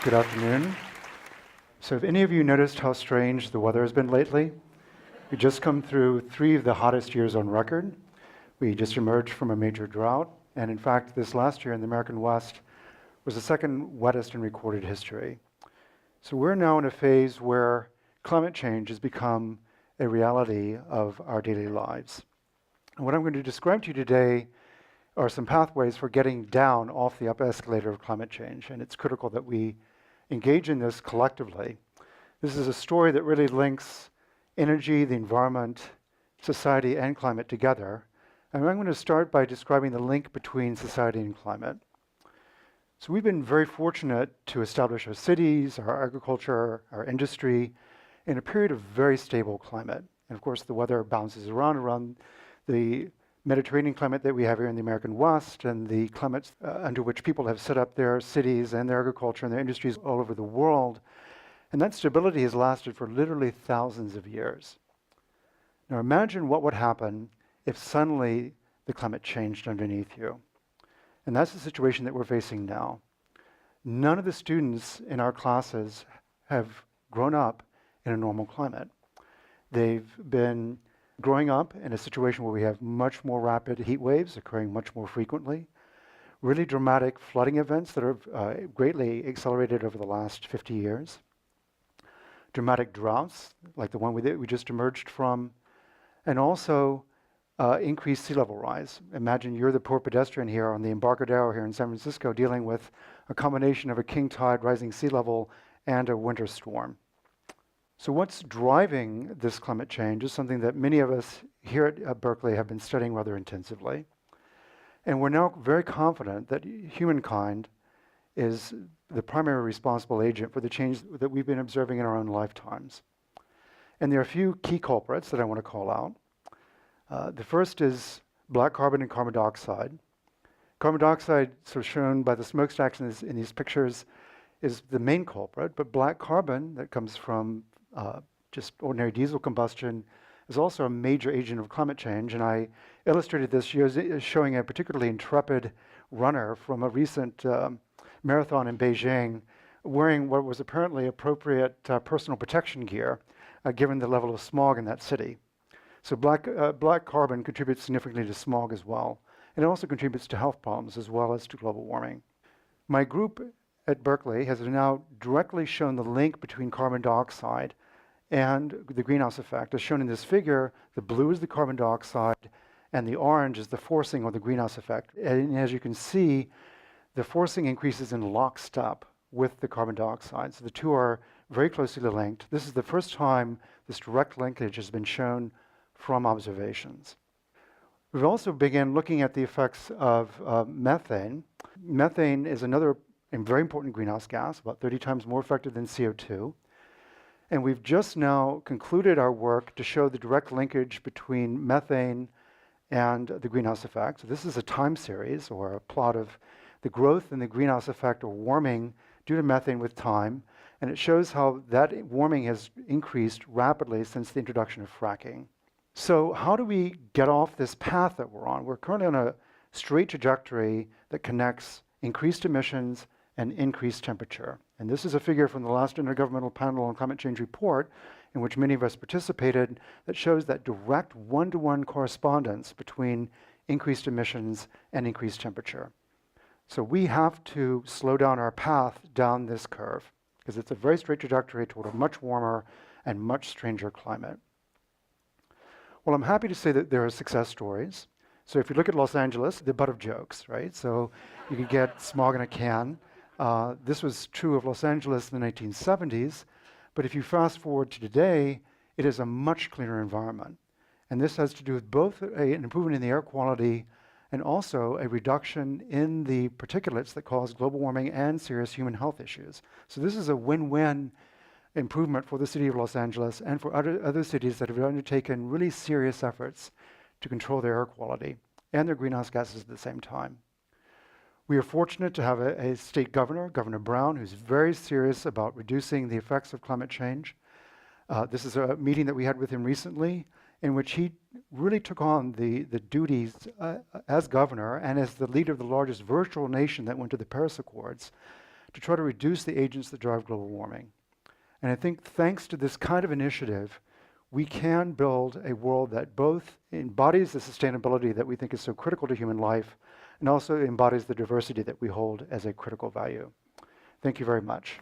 Good afternoon. So have any of you noticed how strange the weather has been lately? We just come through 3 of the hottest years on record. We just emerged from a major drought, and in fact, this last year in the American West was the second wettest in recorded history. So we're now in a phase where climate change has become a reality of our daily lives. And what I'm going to describe to you today are some pathways for getting down off the up escalator of climate change, and it's critical that we engage in this collectively. This is a story that really links energy, the environment, society, and climate together. And I'm going to start by describing the link between society and climate. So we've been very fortunate to establish our cities, our agriculture, our industry in a period of very stable climate. And of course, the weather bounces around the Mediterranean climate that we have here in the American West and the climates under which people have set up their cities and their agriculture and their industries all over the world. And that stability has lasted for literally thousands of years. Now imagine what would happen if suddenly the climate changed underneath you. And that's the situation that we're facing now. None of the students in our classes have grown up in a normal climate. They've been growing up in a situation where we have much more rapid heat waves occurring much more frequently, really dramatic flooding events that have greatly accelerated over the last 50 years, dramatic droughts like the one we just emerged from, and also increased sea level rise. Imagine you're the poor pedestrian here on the Embarcadero here in San Francisco dealing with a combination of a king tide, rising sea level, and a winter storm. So what's driving this climate change is something that many of us here at Berkeley have been studying rather intensively. And we're now very confident that humankind is the primary responsible agent for the change that we've been observing in our own lifetimes. And there are a few key culprits that I want to call out. The first is black carbon and carbon dioxide. Carbon dioxide, sort of shown by the smokestacks in these pictures, is the main culprit, but black carbon that comes from just ordinary diesel combustion is also a major agent of climate change. And I illustrated this showing a particularly intrepid runner from a recent marathon in Beijing wearing what was apparently appropriate personal protection gear, given the level of smog in that city. So black carbon contributes significantly to smog as well. And it also contributes to health problems as well as to global warming. My group at Berkeley has now directly shown the link between carbon dioxide and the greenhouse effect. As shown in this figure, the blue is the carbon dioxide and the orange is the forcing or the greenhouse effect. And as you can see, the forcing increases in lockstep with the carbon dioxide. So the two are very closely linked. This is the first time this direct linkage has been shown from observations. We've also begun looking at the effects of methane. Methane is another very important greenhouse gas, about 30 times more effective than CO2. And we've just now concluded our work to show the direct linkage between methane and the greenhouse effect. So this is a time series or a plot of the growth in the greenhouse effect or warming due to methane with time. And it shows how that warming has increased rapidly since the introduction of fracking. So how do we get off this path that we're on? We're currently on a straight trajectory that connects increased emissions and increased temperature. And this is a figure from the last Intergovernmental Panel on Climate Change report, in which many of us participated, that shows that direct one-to-one correspondence between increased emissions and increased temperature. So we have to slow down our path down this curve, because it's a very straight trajectory toward a much warmer and much stranger climate. Well, I'm happy to say that there are success stories. So if you look at Los Angeles, the butt of jokes, right? So you can get smog in a can. This was true of Los Angeles in the 1970s, but if you fast forward to today, it is a much cleaner environment. And this has to do with both an improvement in the air quality and also a reduction in the particulates that cause global warming and serious human health issues. So this is a win-win improvement for the city of Los Angeles and for other cities that have undertaken really serious efforts to control their air quality and their greenhouse gases at the same time. We are fortunate to have a state governor, Governor Brown, who's very serious about reducing the effects of climate change. This is a meeting that we had with him recently in which he really took on the duties as governor and as the leader of the largest virtual nation that went to the Paris Accords to try to reduce the agents that drive global warming. And I think thanks to this kind of initiative, we can build a world that both embodies the sustainability that we think is so critical to human life and also embodies the diversity that we hold as a critical value. Thank you very much.